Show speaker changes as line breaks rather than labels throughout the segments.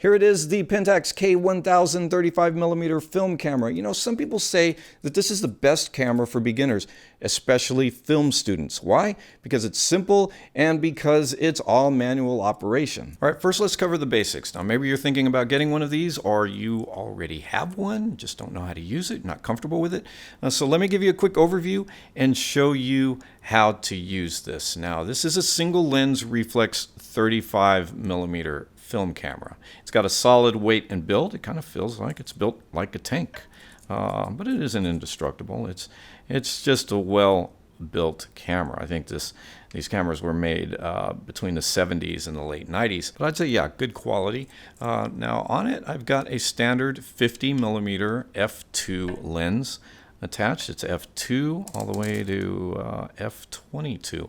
Here it is, the Pentax K1000 35mm film camera. You know, some people say that this is the best camera for beginners, especially film students. Why? Because it's simple and because it's all manual operation. All right, first let's cover the basics. Now, maybe you're thinking about getting one of these, or you already have one, just don't know how to use it, not comfortable with it. So let me give you a quick overview and show you how to use this. Now, this is a single lens reflex 35mm film camera. It's got a solid weight and build. It kind of feels like it's built like a tank, but it isn't indestructible. It's just a well-built camera. I think these cameras were made between the 70s and the late 90s, but I'd say, yeah, good quality. Now on it, I've got a standard 50mm f2 lens attached. It's f2 all the way to f22.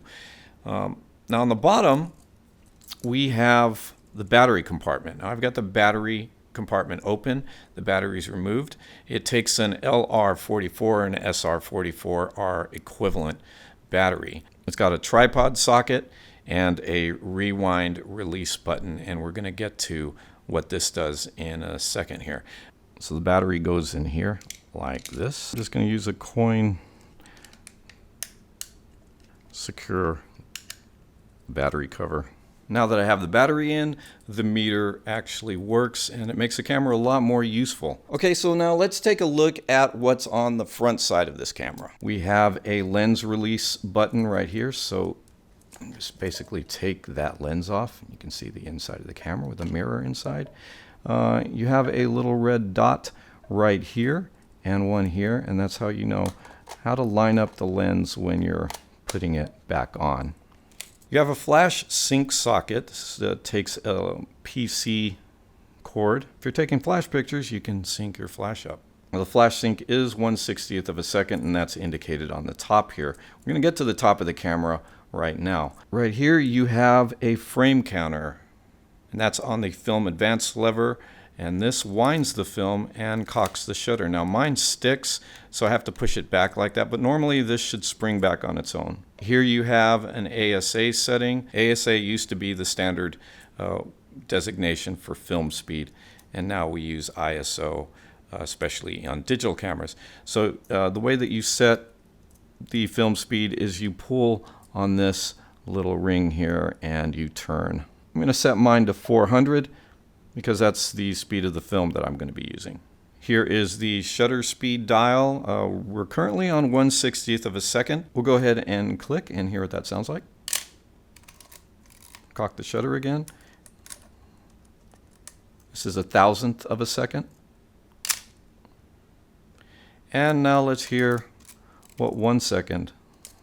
Now on the bottom, we have the battery compartment. Now I've got the battery compartment open, the battery's removed. It takes an LR44 and SR44R equivalent battery. It's got a tripod socket and a rewind release button, and we're going to get to what this does in a second here. So the battery goes in here like this. I'm just going to use a coin secure battery cover. Now that I have the battery in, the meter actually works and it makes the camera a lot more useful. Okay, so now let's take a look at what's on the front side of this camera. We have a lens release button right here, so just basically take that lens off. You can see the inside of the camera with a mirror inside. You have a little red dot right here and one here, and that's how you know how to line up the lens when you're putting it back on. You have a flash sync socket. This takes a PC cord. If you're taking flash pictures, you can sync your flash up. Well, the flash sync is 1/60th of a second, and that's indicated on the top here. We're going to get to the top of the camera right now. Right here, you have a frame counter, and that's on the film advance lever, and this winds the film and cocks the shutter. Now mine sticks, so I have to push it back like that, but normally this should spring back on its own. Here you have an ASA setting. ASA used to be the standard designation for film speed, and now we use ISO, especially on digital cameras. So the way that you set the film speed is you pull on this little ring here and you turn. I'm going to set mine to 400 because that's the speed of the film that I'm going to be using. Here is the shutter speed dial. We're currently on 1/60th of a second. We'll go ahead and click and hear what that sounds like. Cock the shutter again. This is 1,000th of a second. And now let's hear what 1 second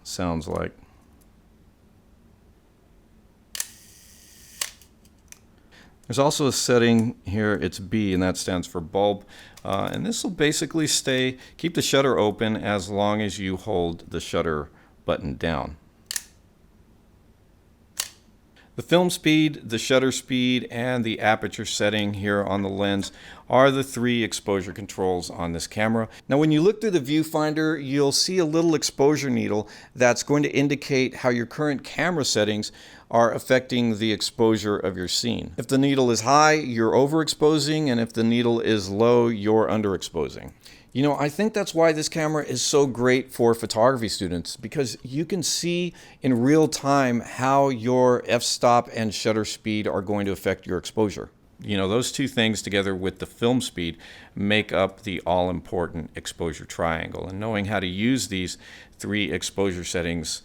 sounds like. There's also a setting here, it's B, and that stands for bulb. And this will basically keep the shutter open as long as you hold the shutter button down. The film speed, the shutter speed, and the aperture setting here on the lens are the three exposure controls on this camera. Now when you look through the viewfinder, you'll see a little exposure needle that's going to indicate how your current camera settings are affecting the exposure of your scene. If the needle is high, you're overexposing, and if the needle is low, you're underexposing. You know, I think that's why this camera is so great for photography students, because you can see in real time how your f-stop and shutter speed are going to affect your exposure. You know, those two things together with the film speed make up the all-important exposure triangle. And knowing how to use these three exposure settings,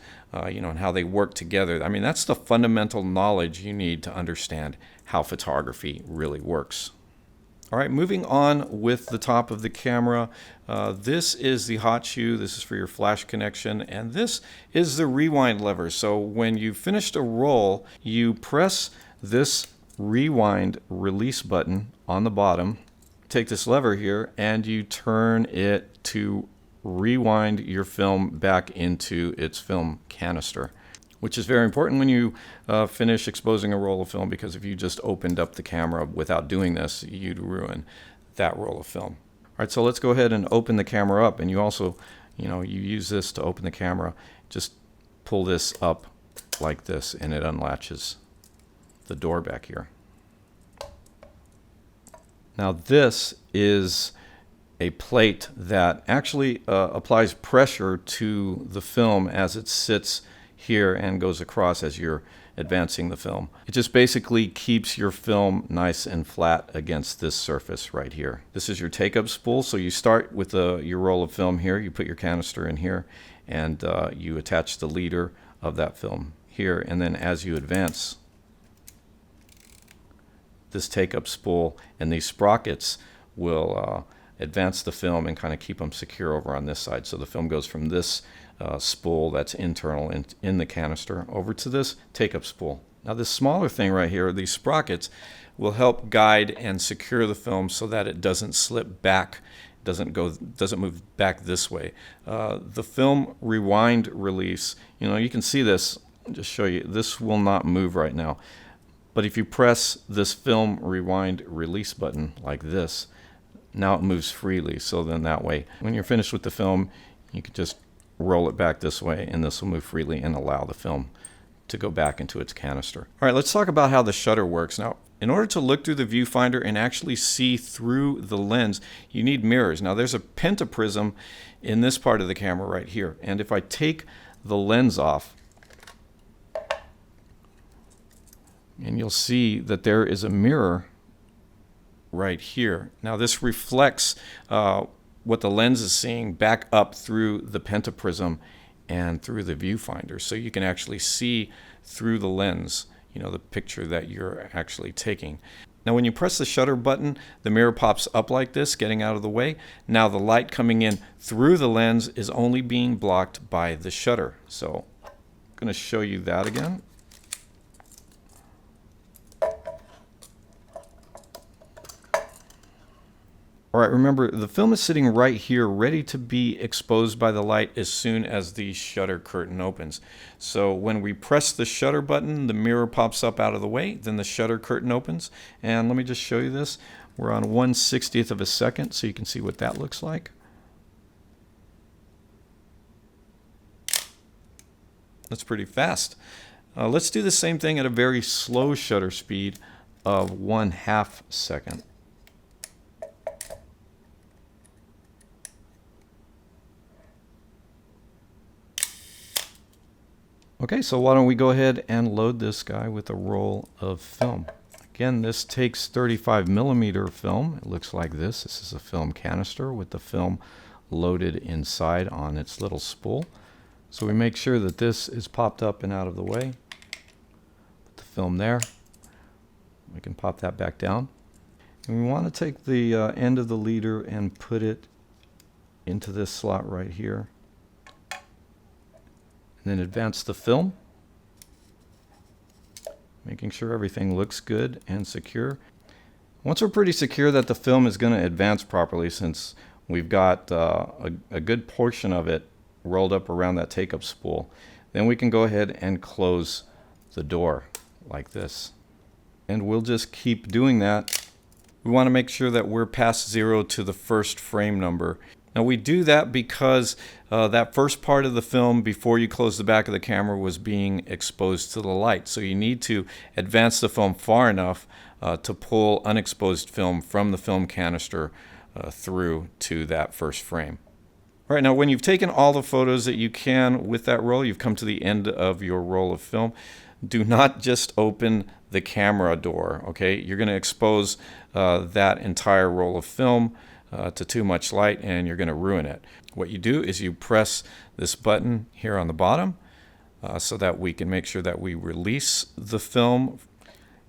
you know, and how they work together, I mean, that's the fundamental knowledge you need to understand how photography really works. All right, moving on with the top of the camera. This is the hot shoe. This is for your flash connection, and this is the rewind lever. So when you've finished a roll, you press this rewind release button on the bottom, take this lever here, and you turn it to rewind your film back into its film canister, which is very important when you finish exposing a roll of film, because if you just opened up the camera without doing this, you'd ruin that roll of film. All right, so let's go ahead and open the camera up, and you also, you know, you use this to open the camera. Just pull this up like this, and it unlatches the door back here. Now this is a plate that actually applies pressure to the film as it sits here and goes across as you're advancing the film. It just basically keeps your film nice and flat against this surface right here. This is your take-up spool, so you start with your roll of film here, you put your canister in here, and you attach the leader of that film here, and then as you advance, this take-up spool and these sprockets will advance the film and kind of keep them secure over on this side. So the film goes from this spool that's internal in the canister over to this take-up spool. Now this smaller thing right here, these sprockets, will help guide and secure the film so that it doesn't slip back, doesn't move back this way. The film rewind release, you can see this. I'll just show you. This will not move right now. But if you press this film rewind release button like this, now it moves freely. So then that way, when you're finished with the film, you can just roll it back this way and this will move freely and allow the film to go back into its canister. All right, let's talk about how the shutter works. Now, in order to look through the viewfinder and actually see through the lens, you need mirrors. Now, there's a pentaprism in this part of the camera right here. And if I take the lens off, and you'll see that there is a mirror right here. Now this reflects what the lens is seeing back up through the pentaprism and through the viewfinder. So you can actually see through the lens, the picture that you're actually taking. Now when you press the shutter button, the mirror pops up like this, getting out of the way. Now the light coming in through the lens is only being blocked by the shutter. So I'm going to show you that again. All right, remember the film is sitting right here ready to be exposed by the light as soon as the shutter curtain opens. So when we press the shutter button, the mirror pops up out of the way, then the shutter curtain opens. And let me just show you this. We're on 1/60th of a second, so you can see what that looks like. That's pretty fast. Let's do the same thing at a very slow shutter speed of 1/2 second. Okay, so why don't we go ahead and load this guy with a roll of film. Again, this takes 35mm film. It looks like this. This is a film canister with the film loaded inside on its little spool. So we make sure that this is popped up and out of the way. Put the film there. We can pop that back down. And we want to take the end of the leader and put it into this slot right here. Then advance the film, making sure everything looks good and secure. Once we're pretty secure that the film is going to advance properly, since we've got a good portion of it rolled up around that take-up spool, then we can go ahead and close the door like this. And we'll just keep doing that. We want to make sure that we're past 0 to the first frame number. Now we do that because that first part of the film before you close the back of the camera was being exposed to the light. So you need to advance the film far enough to pull unexposed film from the film canister through to that first frame. All right, now when you've taken all the photos that you can with that roll, you've come to the end of your roll of film. Do not just open the camera door, okay? You're going to expose that entire roll of film to too much light and you're going to ruin it. What you do is you press this button here on the bottom so that we can make sure that we release the film,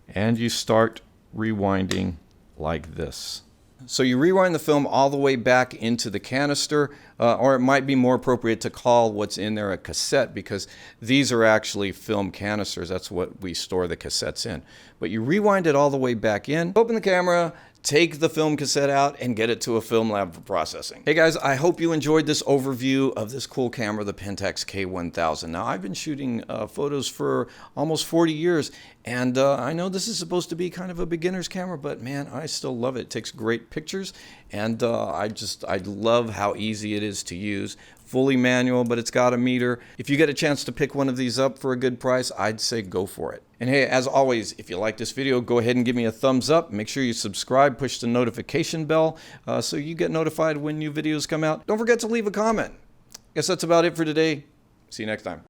and you start rewinding like this. So you rewind the film all the way back into the canister, or it might be more appropriate to call what's in there a cassette, because these are actually film canisters. That's what we store the cassettes in. But you rewind it all the way back in, open the camera, take the film cassette out, and get it to a film lab for processing. Hey guys, I hope you enjoyed this overview of this cool camera, the Pentax K1000. Now, I've been shooting photos for almost 40 years, And I know this is supposed to be kind of a beginner's camera, but man, I still love it. It takes great pictures, and I love how easy it is to use. Fully manual, but it's got a meter. If you get a chance to pick one of these up for a good price, I'd say go for it. And hey, as always, if you like this video, go ahead and give me a thumbs up. Make sure you subscribe, push the notification bell so you get notified when new videos come out. Don't forget to leave a comment. Guess that's about it for today. See you next time.